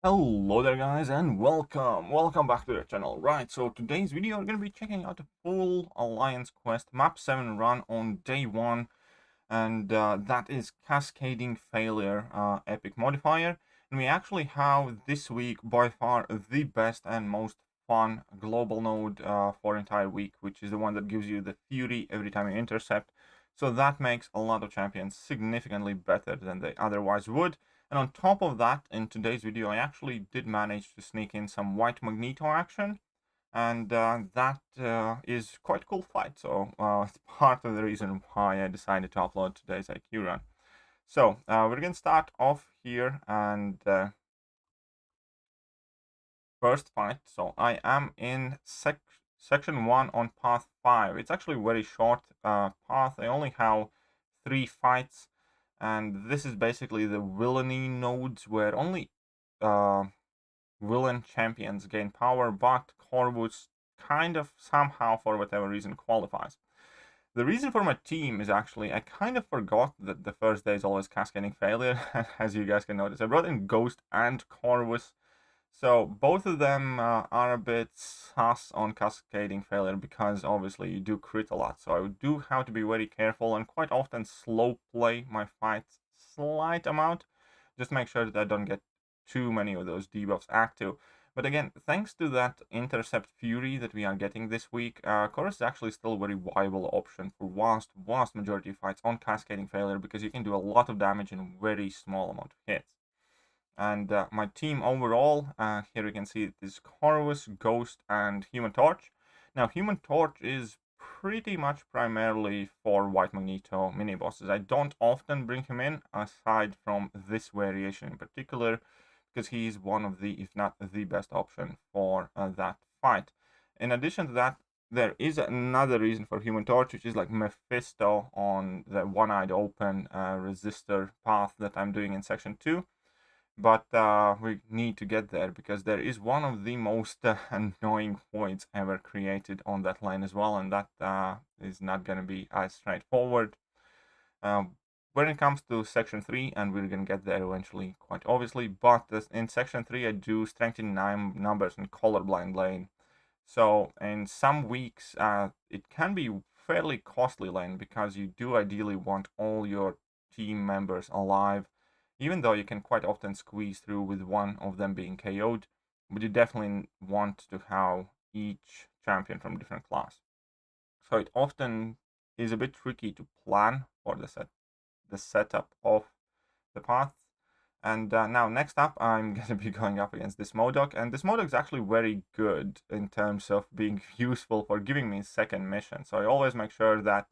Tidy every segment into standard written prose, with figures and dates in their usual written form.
Hello there guys and welcome back to the channel. Right, so today's video we're going to be checking out a full Alliance quest map 7 run on day 1, and that is Cascading Failure epic modifier. And we actually have this week by far the best and most fun global node for entire week, which is the one that gives you the Fury every time you intercept. So that makes a lot of champions significantly better than they otherwise would. And on top of that, in today's video, I actually did manage to sneak in some white Magneto action, and that is quite a cool fight. So it's part of the reason why I decided to upload today's IQ run. So we're going to start off here, and first fight. So I am in section 1 on path 5. It's actually a very short path. I only have 3 fights, and this is basically the villainy nodes where only villain champions gain power, but Corvus kind of somehow, for whatever reason, qualifies. The reason for my team is actually I kind of forgot that the first day is always Cascading Failure, as you guys can notice. I brought in Ghost and Corvus, so both of them are a bit sus on Cascading Failure because obviously you do crit a lot. So I do have to be very careful and quite often slow play my fights slight amount. Just make sure that I don't get too many of those debuffs active. But again, thanks to that Intercept Fury that we are getting this week, Chorus is actually still a very viable option for vast majority of fights on Cascading Failure because you can do a lot of damage in a very small amount of hits. And my team overall, here you can see it is Corvus, Ghost, and Human Torch. Now, Human Torch is pretty much primarily for White Magneto mini bosses. I don't often bring him in, aside from this variation in particular, because he's one of the, if not the best option for that fight. In addition to that, there is another reason for Human Torch, which is like Mephisto on the one-eyed open resistor path that I'm doing in section 2. But we need to get there because there is one of the most annoying voids ever created on that line as well, and that is not going to be as straightforward. When it comes to section 3, and we're going to get there eventually, quite obviously, but in section 3 I do strengthen 9 numbers in colorblind lane. So in some weeks it can be fairly costly lane because you do ideally want all your team members alive, even though you can quite often squeeze through with one of them being KO'd, but you definitely want to have each champion from different class. So it often is a bit tricky to plan for the setup of the path. And now next up I'm going to be going up against this MODOK, and this MODOK is actually very good in terms of being useful for giving me second mission. So I always make sure that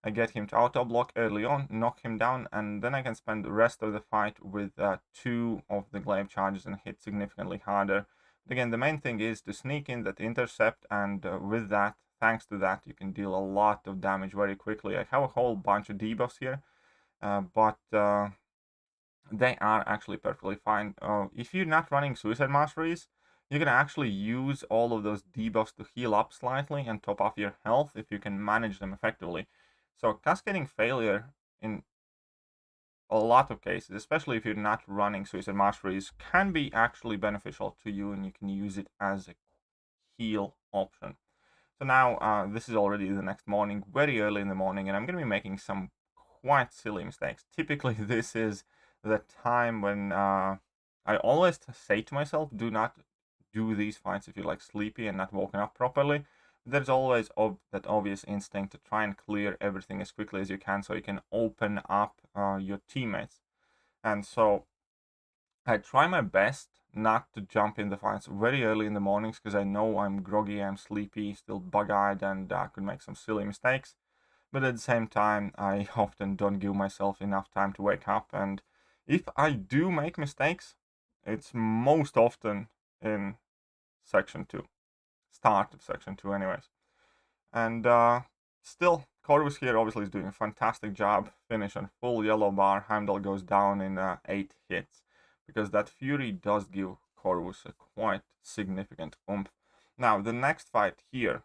I get him to auto block early on, knock him down, and then I can spend the rest of the fight with 2 of the glaive charges and hit significantly harder. But again, the main thing is to sneak in that intercept, and with that, thanks to that, you can deal a lot of damage very quickly. I have a whole bunch of debuffs here, but they are actually perfectly fine. If you're not running Suicide Masteries, you can actually use all of those debuffs to heal up slightly and top off your health if you can manage them effectively. So Cascading Failure, in a lot of cases, especially if you're not running Suicide Masteries, can be actually beneficial to you, and you can use it as a heal option. So now this is already the next morning, very early in the morning, and I'm going to be making some quite silly mistakes. Typically, this is the time when I always say to myself, do not do these fights if you're like sleepy and not woken up properly. There's always that obvious instinct to try and clear everything as quickly as you can so you can open up your teammates. And so I try my best not to jump in the fights very early in the mornings because I know I'm groggy, I'm sleepy, still bug-eyed, and could make some silly mistakes. But at the same time, I often don't give myself enough time to wake up, and if I do make mistakes, it's most often in section 2. Start of section 2 anyways. And still, Corvus here obviously is doing a fantastic job. Finish on full yellow bar. Heimdall goes down in 8 hits because that Fury does give Corvus a quite significant oomph. Now, the next fight here,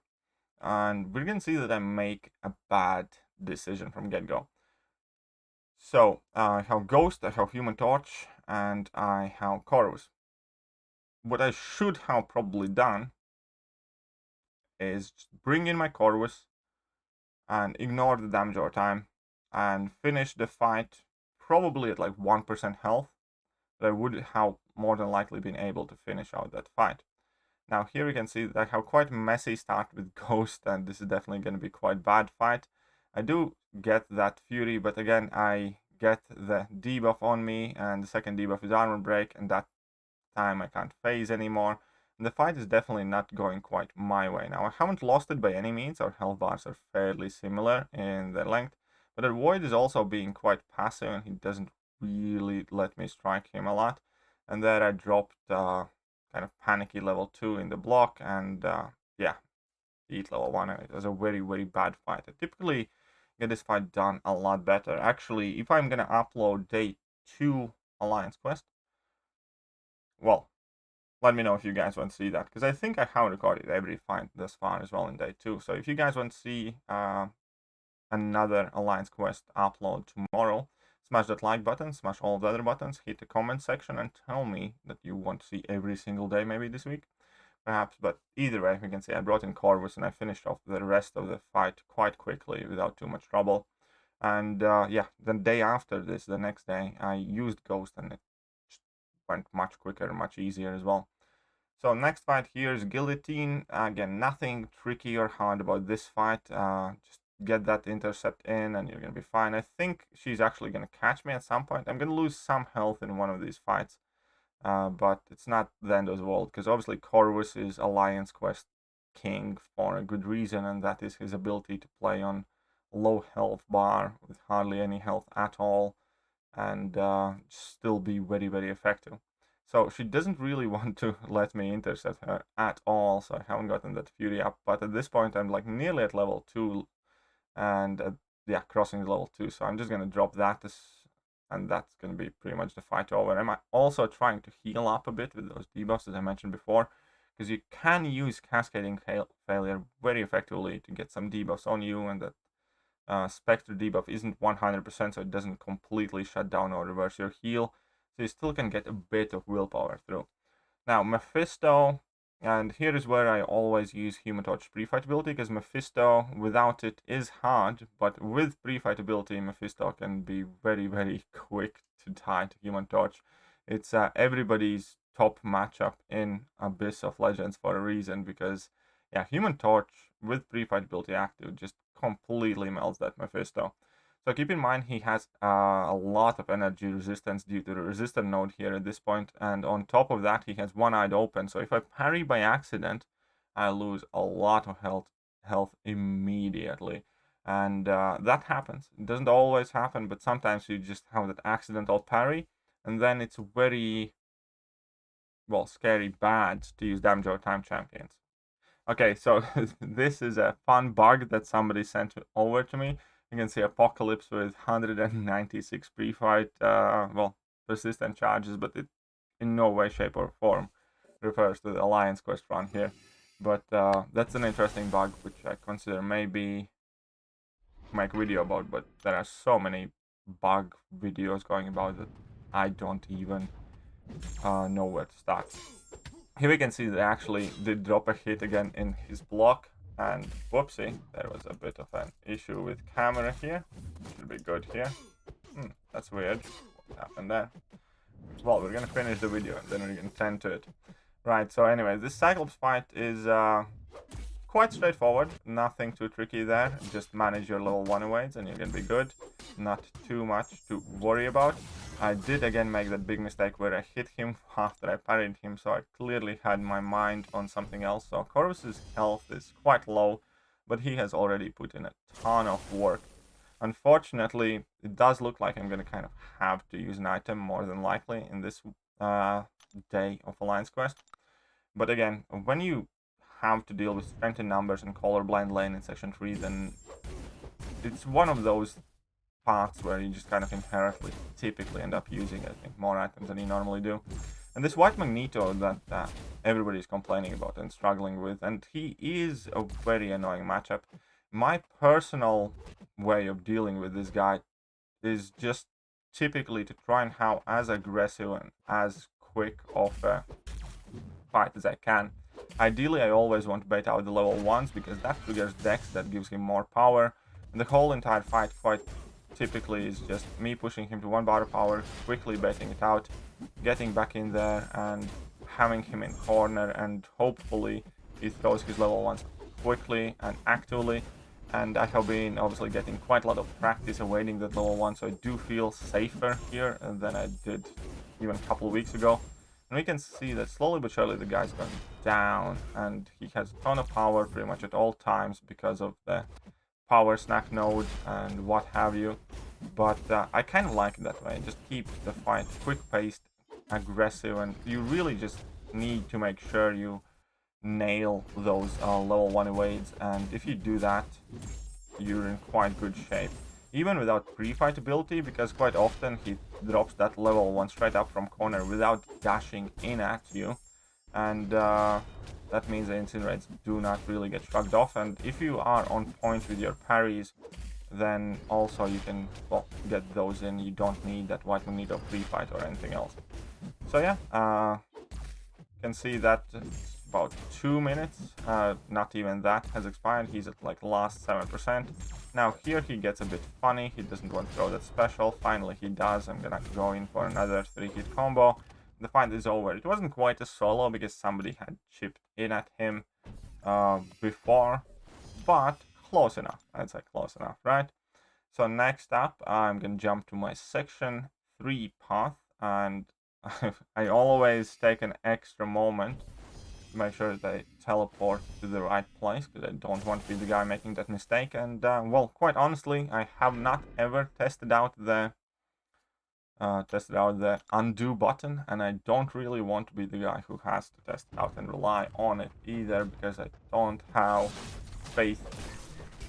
and we're gonna see that I make a bad decision from get-go. So, I have Ghost, I have Human Torch, and I have Corvus. what I should have probably done is just bring in my Corvus and ignore the damage over time and finish the fight probably at like 1% health. But I would have more than likely been able to finish out that fight. Now here we can see that I have quite messy start with Ghost, and this is definitely going to be quite bad fight. I do get that Fury, but again I get the debuff on me, and the second debuff is armor break, and that time I can't phase anymore. And the fight is definitely not going quite my way. Now I haven't lost it by any means, our health bars are fairly similar in their length, but the Void is also being quite passive and he doesn't really let me strike him a lot. And there I dropped kind of panicky level 2 in the block, and yeah, eat level 1, and it was a very, very bad fight. I typically get this fight done a lot better. Actually, if I'm gonna upload day 2 Alliance Quest, well, let me know if you guys want to see that, because I think I have recorded every fight thus far as well in day 2. So if you guys want to see another Alliance Quest upload tomorrow, smash that like button, smash all the other buttons, hit the comment section, and tell me that you want to see every single day maybe this week, perhaps. But either way, we can say I brought in Corvus and I finished off the rest of the fight quite quickly without too much trouble. And yeah, the day after this, the next day, I used Ghost and it went much quicker, much easier as well. So next fight here is Guillotine. Again, nothing tricky or hard about this fight. Just get that intercept in and you're going to be fine. I think she's actually going to catch me at some point. I'm going to lose some health in one of these fights. But it's not the end of the world, because obviously Corvus is Alliance Quest King for a good reason, and that is his ability to play on low health bar with hardly any health at all and still be very, very effective. So she doesn't really want to let me intercept her at all, so I haven't gotten that Fury up. But at this point, I'm like nearly at level 2, and yeah, crossing level 2. So I'm just going to drop that, and that's going to be pretty much the fight over. I'm also trying to heal up a bit with those debuffs, as I mentioned before, because you can use Cascading Failure very effectively to get some debuffs on you, and that Spectre debuff isn't 100%, so it doesn't completely shut down or reverse your heal. So you still can get a bit of willpower through. Now, Mephisto, and here is where I always use Human Torch pre-fight ability, because Mephisto, without it, is hard, but with pre-fight ability, Mephisto can be very, very quick to die to Human Torch. It's everybody's top matchup in Abyss of Legends for a reason, because, yeah, Human Torch with pre-fight ability active just completely melts that Mephisto. So keep in mind he has a lot of energy resistance due to the resistant node here at this point, and on top of that he has one-eyed open, so if I parry by accident, I lose a lot of health immediately. And that happens. It doesn't always happen, but sometimes you just have that accidental parry, and then it's very, well, scary bad to use damage over time champions. Okay, so this is a fun bug that somebody sent over to me. You can see Apocalypse with 196 pre-fight, well, persistent charges, but it in no way, shape, or form refers to the Alliance Quest run here. But that's an interesting bug, which I consider maybe make a video about, but there are so many bug videos going about that I don't even know where to start. Here we can see that I actually did drop a hit again in his block, and whoopsie, there was a bit of an issue with camera here. Should be good here. That's weird. What happened there? Well, we're gonna finish the video and then we're gonna tend to it. Right, so anyway, this Cyclops fight is quite straightforward. Nothing too tricky there. Just manage your level 1 awaits and you're gonna be good. Not too much to worry about. I did again make that big mistake where I hit him after I parried him, so I clearly had my mind on something else. So Corvus's health is quite low, but he has already put in a ton of work. Unfortunately, it does look like I'm going to kind of have to use an item more than likely in this day of Alliance Quest. But again, when you have to deal with strength in numbers and colorblind lane in section 3, then it's one of those parts where you just kind of inherently typically end up using, I think, more items than you normally do. And this white Magneto that everybody is complaining about and struggling with, and he is a very annoying matchup. My personal way of dealing with this guy is just typically to try and have as aggressive and as quick of a fight as I can. Ideally, I always want to bait out the level 1s because that triggers Dex, that gives him more power. And the whole entire fight quite typically is just me pushing him to 1 bar of power, quickly baiting it out, getting back in there and having him in corner, and hopefully he throws his level 1s quickly and actively. And I have been obviously getting quite a lot of practice awaiting that level 1, so I do feel safer here than I did even a couple of weeks ago. And we can see that slowly but surely the guy's going down, and he has a ton of power pretty much at all times because of the power snack node and what have you. But I kind of like it that way. It just keeps the fight quick-paced, aggressive, and you really just need to make sure you nail those level 1 evades, and if you do that, you're in quite good shape. Even without pre-fight ability, because quite often he drops that level 1 straight up from corner without dashing in at you, and that means the incinerates do not really get shrugged off, and if you are on point with your parries, then also you can, well, get those in. You don't need that White Magneto pre-fight or anything else. So yeah, you can see that about 2 minutes, not even that, has expired. He's at like last 7%. Now here he gets a bit funny, he doesn't want to throw that special, finally he does. I'm gonna go in for another 3-hit combo. The fight is over. It wasn't quite a solo because somebody had chipped in at him before, but close enough. I'd say close enough, right? So next up, I'm gonna jump to my section 3 path, and I always take an extra moment to make sure that I teleport to the right place, because I don't want to be the guy making that mistake. And well, quite honestly, I have not ever tested out the undo button, and I don't really want to be the guy who has to test it out and rely on it either, because I don't have faith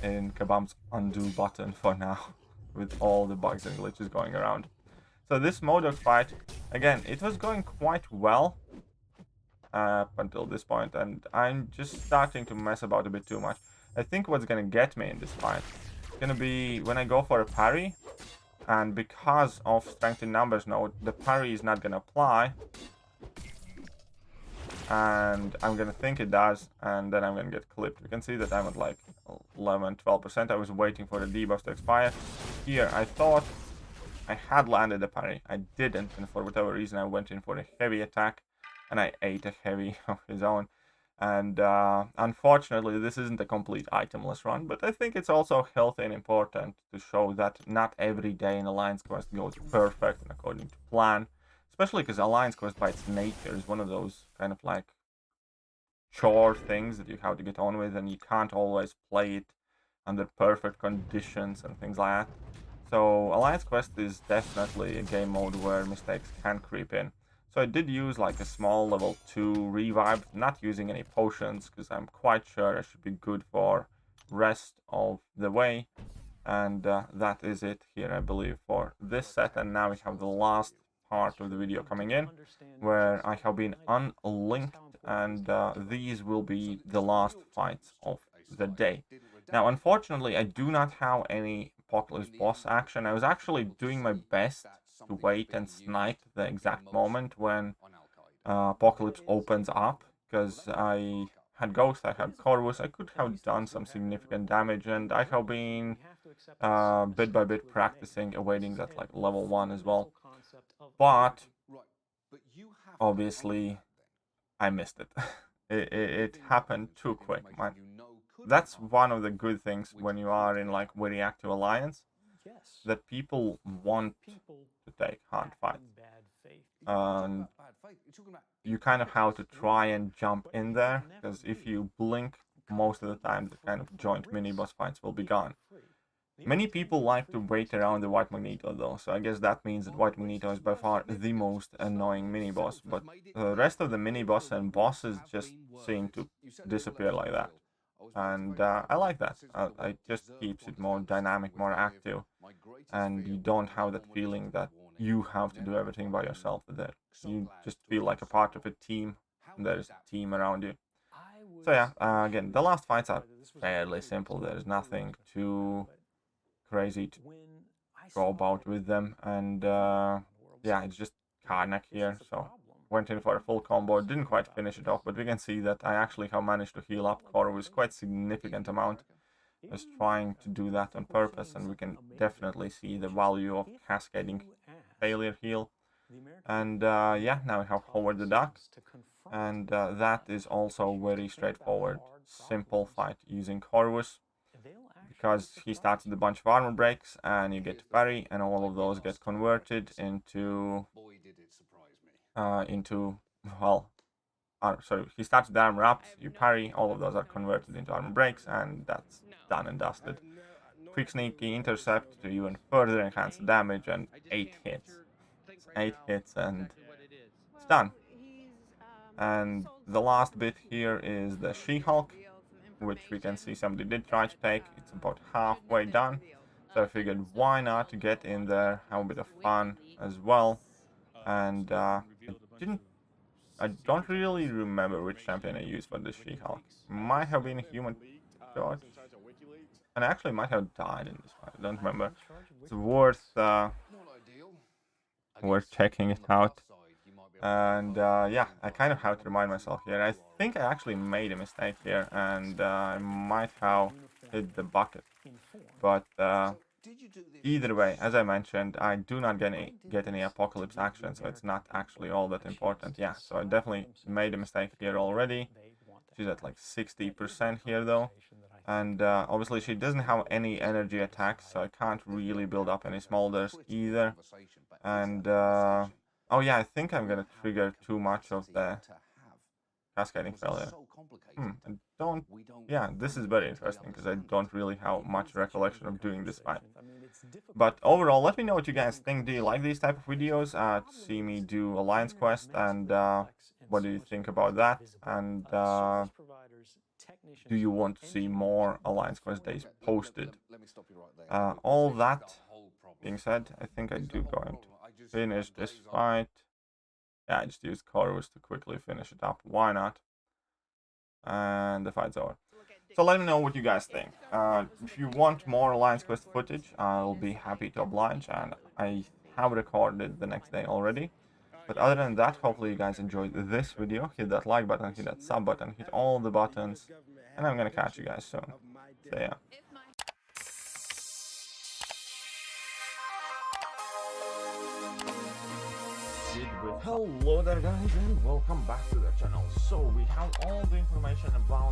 in Kabam's undo button for now, with all the bugs and glitches going around. So this MCOC fight, again, it was going quite well up until this point, and I'm just starting to mess about a bit too much. I think what's gonna get me in this fight is gonna be when I go for a parry, and because of strength in numbers node, the parry is not gonna apply, and I'm gonna think it does, and then I'm gonna get clipped. You can see that I'm at like 11-12%. I was waiting for the debuff to expire. Here I thought I had landed a parry. I didn't, and for whatever reason I went in for a heavy attack, and I ate a heavy of his own. And unfortunately, this isn't a complete itemless run, but I think it's also healthy and important to show that not every day in Alliance Quest goes perfect and according to plan. Especially because Alliance Quest by its nature is one of those kind of like chore things that you have to get on with, and you can't always play it under perfect conditions and things like that. So Alliance Quest is definitely a game mode where mistakes can creep in. So I did use like a small level 2 revive, not using any potions, because I'm quite sure I should be good for rest of the way. And that is it here, I believe, for this set. And now we have the last part of the video coming in, where I have been unlinked, and these will be the last fights of the day. Now, unfortunately, I do not have any Apocalypse boss action. I was actually doing my best to wait and snipe the exact moment when Apocalypse opens up, because I had Ghost, I had Corvus, I could have done some significant damage, and I have been bit by bit practicing awaiting that like level 1 as well. But obviously I missed it. It happened too quick, man. That's one of the good things when you are in like very active alliance, that people want to take hard fights, and you kind of have to try and jump in there, because if you blink, most of the time the kind of joint mini boss fights will be gone. Many people like to wait around the White Magneto though, so I guess that means that White Magneto is by far the most annoying mini boss, but the rest of the mini boss and bosses just seem to disappear like that. And I like that. It just keeps it more dynamic, more active, and you don't have that feeling that you have to do everything by yourself there. You just feel like a part of a team, and there is a team around you. So yeah, again, the last fights are fairly simple. There's nothing too crazy to go about with them, and yeah, it's just Karnak here, so went in for a full combo, didn't quite finish it off, but we can see that I actually have managed to heal up Corvus quite significant amount. I was trying to do that on purpose, and we can definitely see the value of Cascading failure heal. And yeah, now we have Howard the Duck, and that is also very straightforward, simple fight using Corvus, because he starts with a bunch of armor breaks, and you get to parry, and all of those get converted into well, sorry, he starts with armor ups, you parry, all of those are converted into armor breaks, and that's done and dusted. Quick sneaky intercept to even further enhance the damage, and 8 hits. 8 hits and it's done. And the last bit here is the She-Hulk, which we can see somebody did try to take. It's about halfway done, so I figured why not get in there, have a bit of fun as well. And I don't really remember which champion I used for the She-Hulk. Might have been a Human Torch, and I actually might have died in this fight. I don't remember. It's worth checking it out. And yeah, I kind of have to remind myself here. I think I actually made a mistake here, and I might have hit the bucket. But either way, as I mentioned, I do not get any apocalypse action, so it's not actually all that important. Yeah, so I definitely made a mistake here already. She's at like 60% here though. And obviously she doesn't have any energy attacks, so I can't really build up any smolders either. And oh yeah, I think I'm gonna trigger too much of the cascading failure. I don't... Yeah, this is very interesting, because I don't really have much recollection of doing this fight. But overall, let me know what you guys think. Do you like these type of videos? To see me do Alliance Quest, and what do you think about that? And do you want to see more Alliance Quest days posted? All that being said, I think I do going to finish this fight. Yeah, I just used Corvus to quickly finish it up. Why not? And the fight's over. So let me know what you guys think. If you want more Alliance Quest footage, I'll be happy to oblige, and I have recorded the next day already. But other than that, hopefully you guys enjoyed this video. Hit that like button, hit that sub button, hit all the buttons, and I'm gonna catch you guys soon. So yeah. Hello there guys, and welcome back to the channel. So we have all the information about